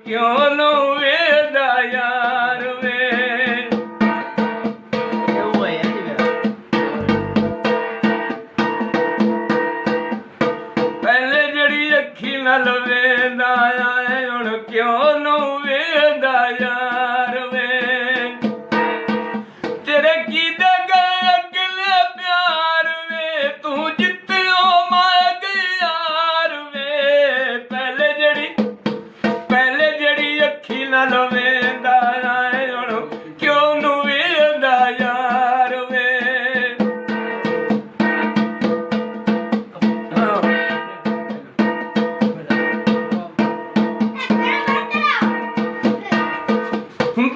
क्यों न वेंदा यार वे। पहले जड़ी अखी नाल वेंदा आए हुण क्यों न वेंदा यार वे। तेरे की दगा अगले प्यार वे तू जित्यो माग यार वे। पहले जड़ी अखी नाल वेंदा आए हुण क्यों न वेंदा यार वे।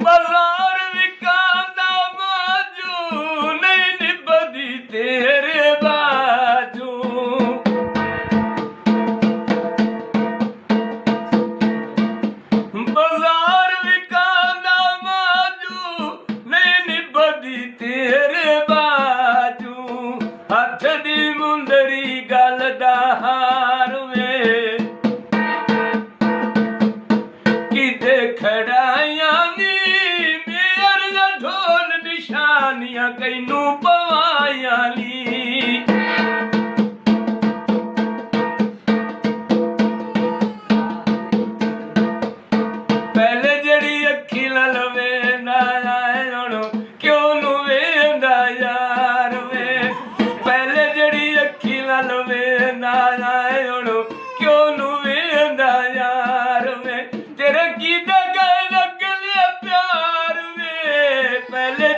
बाजार विकांदा बाजू नहीं निभदी तेरे बाजू। बाजार विकांदा बाजू नहीं निभदी तेरे बाजू। हथ दी मुंदरी गल दा हार वे किते खड़ाया नी मेरिया ढोल निशानियां कैनू पवाया नी। पहले जड़ी अखी नाल वेंदा आए हुण क्यों न वेंदा यार वे। पहले जड़ी अखी नाल वेंदा आए हुण क्यों न वेंदा यार वे। तेरे की दगा अगले प्यार वे। पहले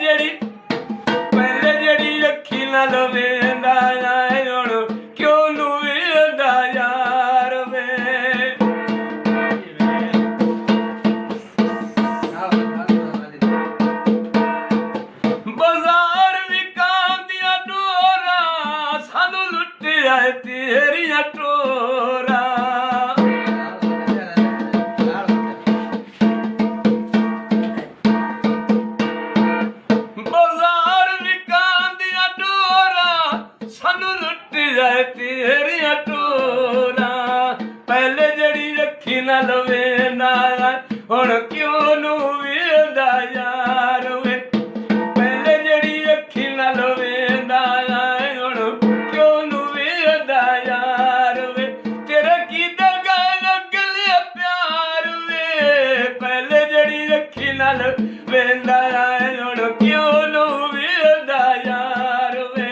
जड़ी अखी नाल वेंदा आए हुण क्यों न वेंदा यार वे। बाजार विकांदियां डोरा सानू लुटिया तेरियां टोरा। बाजार विकांदियां डोरा सानू लुटिया तेरियां टोरा। पहले जड़ी अखी नाल वेंदा हुण क्यों न वेंदा यार वे। पहले जड़ी अखी नाल वेंदा हुण क्यों न वेंदा यार वे। तेरे की दगा अगले प्यार वे। पहले जड़ी अखी नाल वेंदा हुण क्यों न वेंदा यार वे।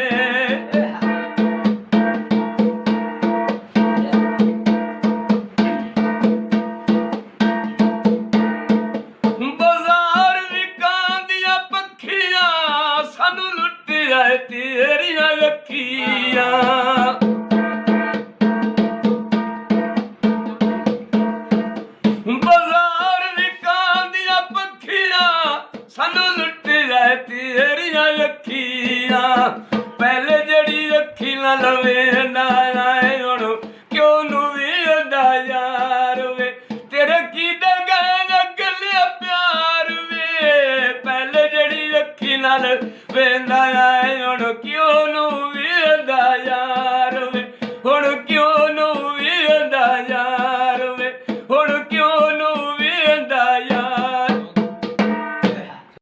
बाजार विकांदियां पखियां सानू लुटिया तेरियां अखियां। बाजार विकांदियां पखियां सानू लुटिया तेरियां अखियां। पहले जड़ी अखी नाल वेंदा